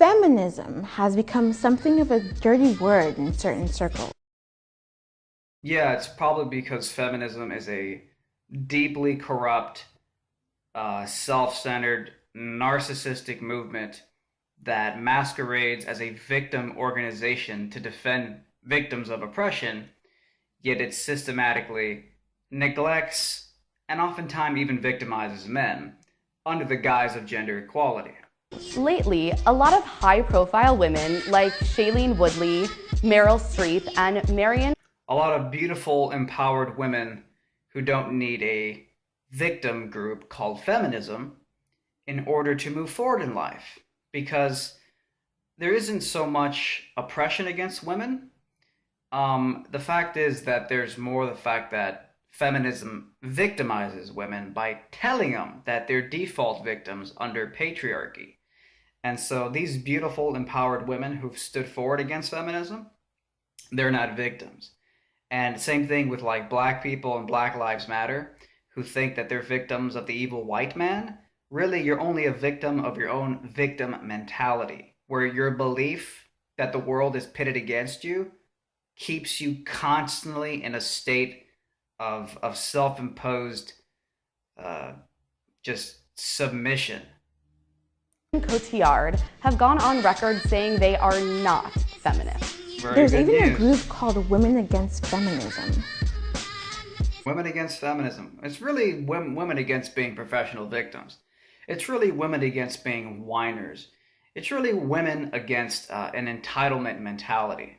Feminism has become something of a dirty word in certain circles. Yeah, it's probably because feminism is a deeply corrupt, self-centered, narcissistic movement that masquerades as a victim organization to defend victims of oppression, yet it systematically neglects and oftentimes even victimizes men under the guise of gender equality. Lately, a lot of high-profile women like Shailene Woodley, Meryl Streep, and Marion. A lot of beautiful, empowered women who don't need a victim group called feminism in order to move forward in life. Because there isn't so much oppression against women. The fact is that there's more the fact that feminism victimizes women by telling them that they're default victims under patriarchy. And so these beautiful, empowered women who've stood forward against feminism, they're not victims. And same thing with like black people and Black Lives Matter, who think that they're victims of the evil white man. Really, you're only a victim of your own victim mentality, where your belief that the world is pitted against you keeps you constantly in a state of self-imposed just submission. Cotillard have gone on record saying they are not feminists. There's even a group called Women Against Feminism. Women Against Feminism. It's really women against being professional victims. It's really women against being whiners. It's really women against an entitlement mentality.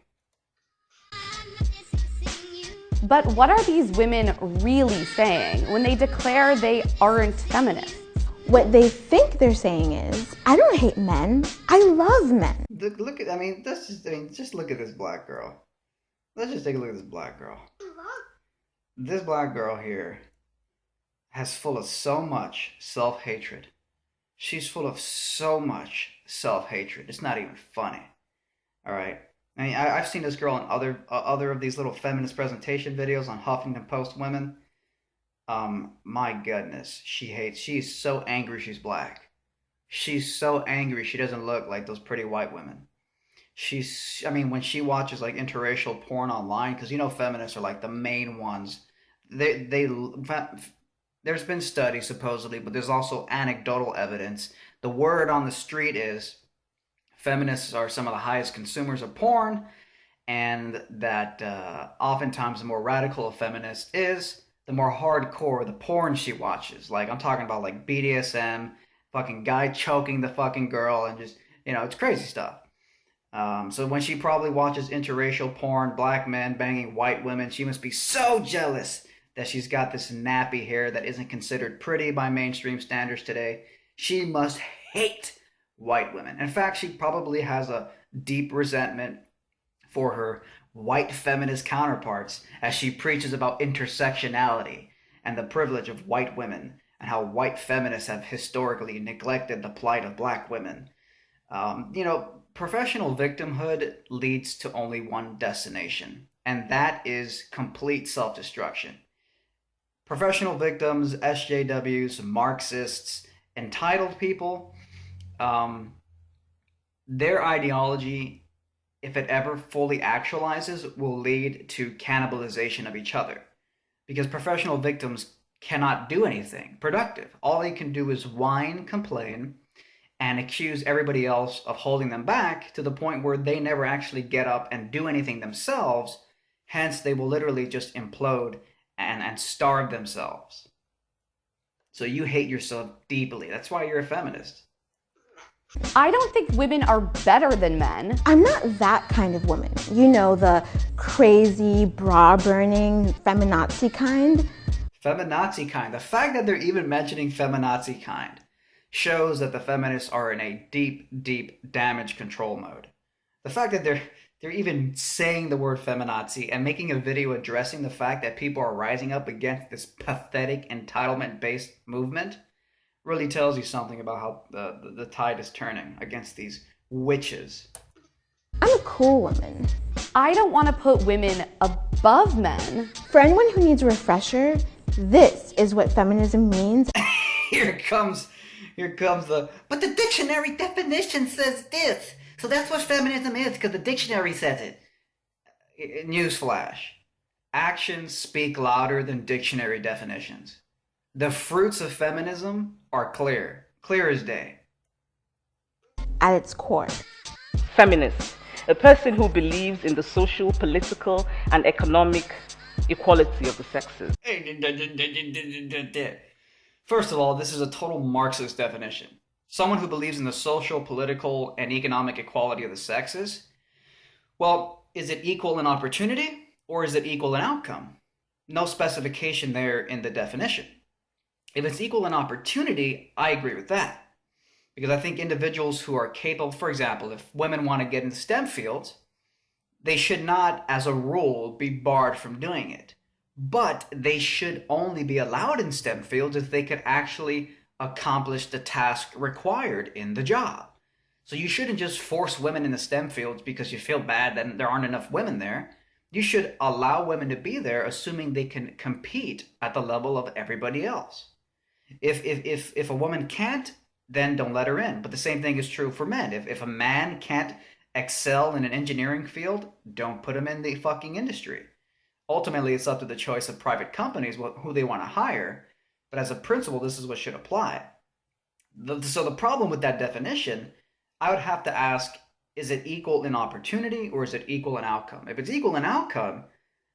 But what are these women really saying when they declare they aren't feminists? What they think they're saying is, I don't hate men, I love men. Look at, just look at this black girl. Let's just take a look at this black girl. This black girl here has full of so much self-hatred. She's full of so much self-hatred. It's not even funny. All right. I mean, I've seen this girl in other of these little feminist presentation videos on Huffington Post women. My goodness, she's so angry she's black. She's so angry she doesn't look like those pretty white women. When she watches like interracial porn online, because you know feminists are like the main ones. There's been studies supposedly, but there's also anecdotal evidence. The word on the street is feminists are some of the highest consumers of porn, and that oftentimes the more radical a feminist is, the more hardcore the porn she watches. Like, I'm talking about like BDSM, fucking guy choking the fucking girl, and just, it's crazy stuff. So when she probably watches interracial porn, black men banging white women, she must be so jealous that she's got this nappy hair that isn't considered pretty by mainstream standards today. She must hate white women. In fact, she probably has a deep resentment for her white feminist counterparts as she preaches about intersectionality and the privilege of white women and how white feminists have historically neglected the plight of black women. Professional victimhood leads to only one destination, and that is complete self-destruction. Professional victims, SJWs, Marxists, entitled people, their ideology, if it ever fully actualizes, will lead to cannibalization of each other. Because professional victims cannot do anything productive. All they can do is whine, complain, and accuse everybody else of holding them back to the point where they never actually get up and do anything themselves. Hence, they will literally just implode and starve themselves. So you hate yourself deeply. That's why you're a feminist. I don't think women are better than men. I'm not that kind of woman. You know, the crazy, bra-burning, feminazi kind. Feminazi kind. The fact that they're even mentioning feminazi kind shows that the feminists are in a deep, deep damage control mode. The fact that they're even saying the word feminazi and making a video addressing the fact that people are rising up against this pathetic entitlement-based movement really tells you something about how the tide is turning against these witches. I'm a cool woman. I don't want to put women above men. For anyone who needs a refresher, this is what feminism means. Here comes Here comes but the dictionary definition says this. So that's what feminism is, because the dictionary says it. Newsflash. Actions speak louder than dictionary definitions. The fruits of feminism are clear as day. At its core. Feminist, a person who believes in the social, political, and economic equality of the sexes. First of all, this is a total Marxist definition. Someone who believes in the social, political, and economic equality of the sexes. Well, is it equal in opportunity or is it equal in outcome? No specification there in the definition. If it's equal in opportunity, I agree with that. Because I think individuals who are capable, for example, if women want to get into STEM fields, they should not, as a rule, be barred from doing it. But they should only be allowed in STEM fields if they could actually accomplish the task required in the job. So you shouldn't just force women in the STEM fields because you feel bad that there aren't enough women there. You should allow women to be there, assuming they can compete at the level of everybody else. If a woman can't, then don't let her in. But the same thing is true for men. If a man can't excel in an engineering field, don't put him in the fucking industry. Ultimately, it's up to the choice of private companies who they want to hire. But as a principle, this is what should apply. So the problem with that definition, I would have to ask, is it equal in opportunity or is it equal in outcome? If it's equal in outcome,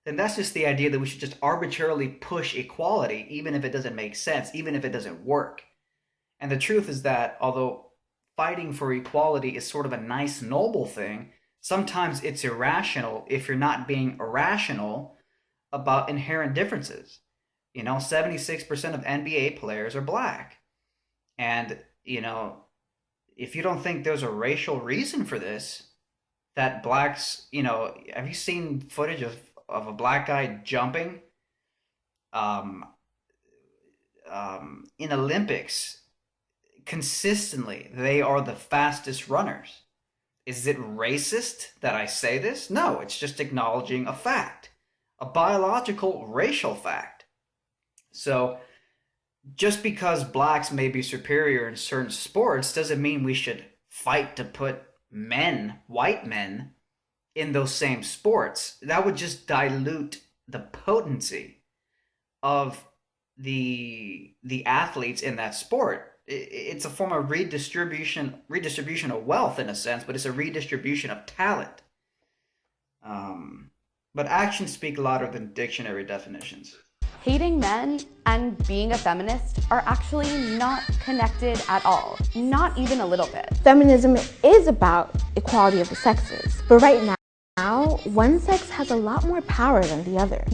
then that's just the idea that we should just arbitrarily push equality, even if it doesn't make sense, even if it doesn't work. And the truth is that although fighting for equality is sort of a nice, noble thing, sometimes it's irrational if you're not being irrational about inherent differences. 76% of NBA players are black. And, if you don't think there's a racial reason for this, that blacks, have you seen footage of a black guy jumping? In Olympics, consistently, they are the fastest runners. Is it racist that I say this? No, it's just acknowledging a fact, a biological racial fact. So just because blacks may be superior in certain sports doesn't mean we should fight to put white men, in those same sports. That would just dilute the potency of the athletes in that sport. It's a form of redistribution of wealth in a sense, but it's a redistribution of talent. But actions speak louder than dictionary definitions. Hating men and being a feminist are actually not connected at all, not even a little bit. Feminism is about equality of the sexes, but right now, one sex has a lot more power than the other.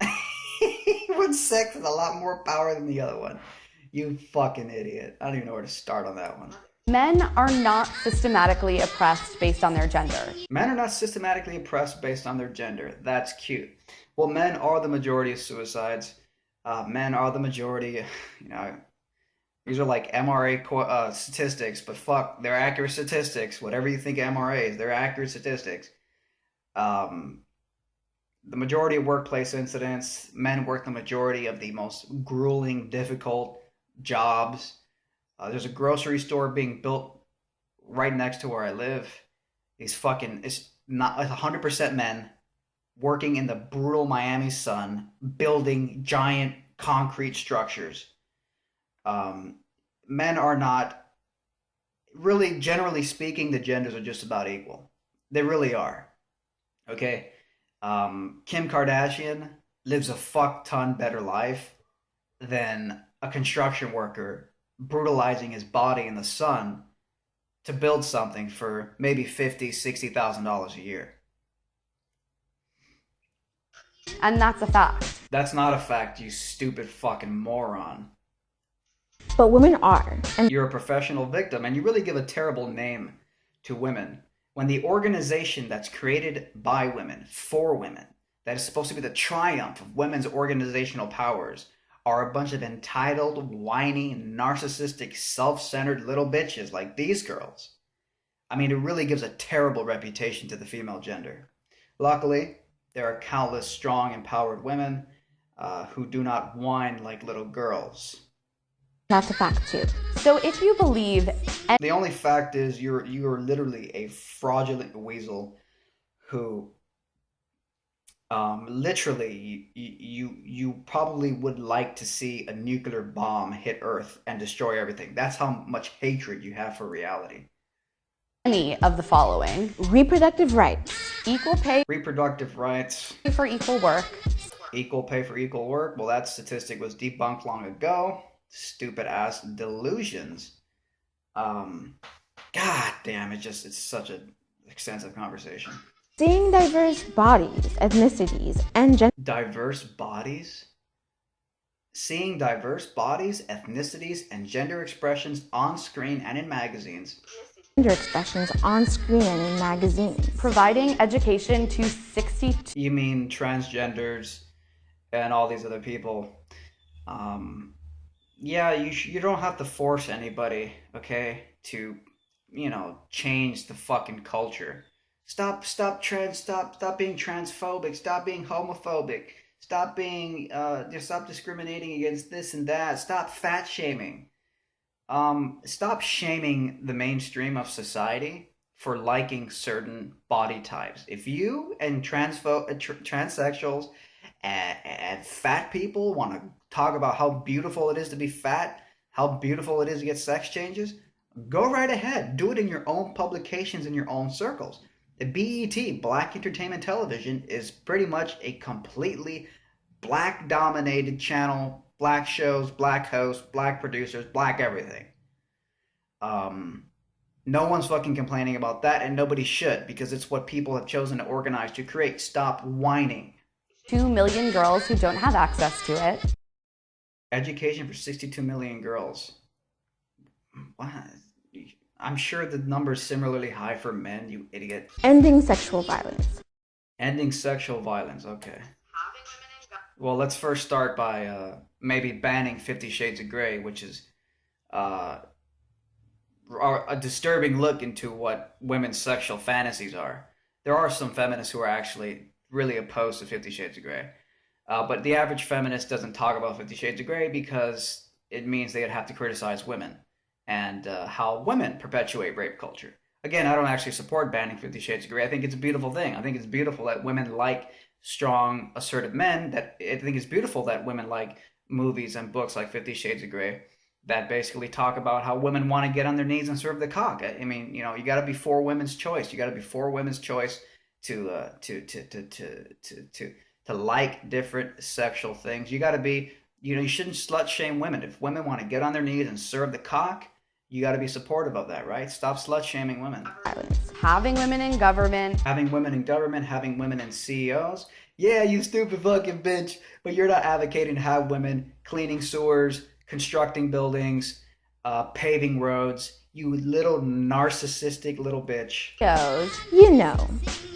One sex has a lot more power than the other one. You fucking idiot. I don't even know where to start on that one. Men are not systematically oppressed based on their gender. Men are not systematically oppressed based on their gender. That's cute. Well, men are the majority of suicides. Men are the majority, these are like MRA statistics, but fuck, they're accurate statistics. Whatever you think MRA is, they're accurate statistics. The majority of workplace incidents, men work the majority of the most grueling, difficult jobs. There's a grocery store being built right next to where I live. It's not 100% men working in the brutal Miami sun, building giant concrete structures. Men are not, really, generally speaking, the genders are just about equal. They really are. Okay? Kim Kardashian lives a fuck ton better life than a construction worker brutalizing his body in the sun to build something for maybe $50,000, $60,000 a year. And that's a fact. That's not a fact, you stupid fucking moron. But women are. And You're a professional victim, and you really give a terrible name to women. When the organization that's created by women, for women, that is supposed to be the triumph of women's organizational powers, are a bunch of entitled, whiny, narcissistic, self-centered little bitches like these girls. I mean, it really gives a terrible reputation to the female gender. Luckily, there are countless strong, empowered women who do not whine like little girls. That's a fact too. So if you believe The only fact is you're literally a fraudulent weasel who literally you probably would like to see a nuclear bomb hit Earth and destroy everything. That's how much hatred you have for reality. any of the following: Reproductive rights. equal pay Reproductive rights, for equal work, equal pay for equal work. Well, that statistic was debunked long ago. Stupid ass delusions. God damn, it's such an extensive conversation. Seeing diverse bodies, ethnicities, and Diverse bodies? Seeing diverse bodies, ethnicities, and gender expressions on screen and in magazines. gender expressions on screen and in magazines. providing education to 62 You mean transgenders and all these other people? Yeah, you don't have to force anybody, okay, to change the fucking culture. Stop being transphobic. Stop being homophobic. Stop discriminating against this and that. Stop fat shaming. Stop shaming the mainstream of society for liking certain body types. If you and transsexuals and fat people want to talk about how beautiful it is to be fat, how beautiful it is to get sex changes, go right ahead. Do it in your own publications, in your own circles. The BET, Black Entertainment Television, is pretty much a completely black-dominated channel. Black shows, black hosts, black producers, black everything. No one's fucking complaining about that, and nobody should, because it's what people have chosen to organize to create. Stop whining. 2 million girls who don't have access to it. Education for 62 million girls. What? I'm sure the number's similarly high for men, you idiot. Ending sexual violence. Ending sexual violence, okay. Well, let's first start by maybe banning 50 Shades of Grey, which is a disturbing look into what women's sexual fantasies are. There are some feminists who are actually really opposed to 50 Shades of Grey. But the average feminist doesn't talk about 50 Shades of Grey because it means they'd have to criticize women and how women perpetuate rape culture. Again, I don't actually support banning 50 Shades of Grey. I think it's a beautiful thing. I think it's beautiful that women like strong, assertive men. I think it's beautiful that women like movies and books like 50 Shades of Grey that basically talk about how women want to get on their knees and serve the cock. I mean, you got to be for women's choice. You got to be for women's choice to like different sexual things. You got to be, you shouldn't slut shame women. If women want to get on their knees and serve the cock, you got to be supportive of that, right? Stop slut shaming women. Having women in government. Having women in government, having women in CEOs. Yeah, you stupid fucking bitch. But you're not advocating to have women cleaning sewers, constructing buildings, paving roads. You little narcissistic little bitch.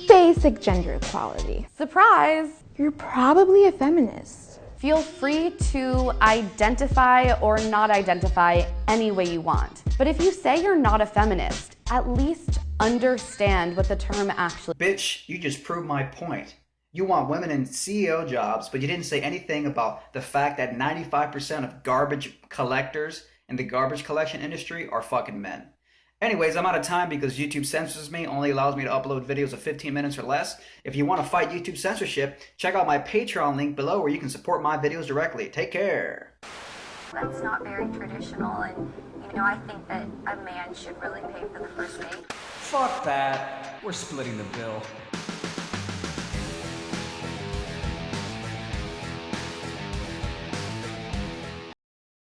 Basic gender equality. Surprise! You're probably a feminist. Feel free to identify or not identify any way you want. But if you say you're not a feminist, at least understand what the term actually... Bitch, you just proved my point. You want women in CEO jobs, but you didn't say anything about the fact that 95% of garbage collectors in the garbage collection industry are fucking men. Anyways, I'm out of time because YouTube censors me, only allows me to upload videos of 15 minutes or less. If you want to fight YouTube censorship, check out my Patreon link below where you can support my videos directly. Take care. That's not very traditional, and I think that a man should really pay for the first date. Fuck that. We're splitting the bill.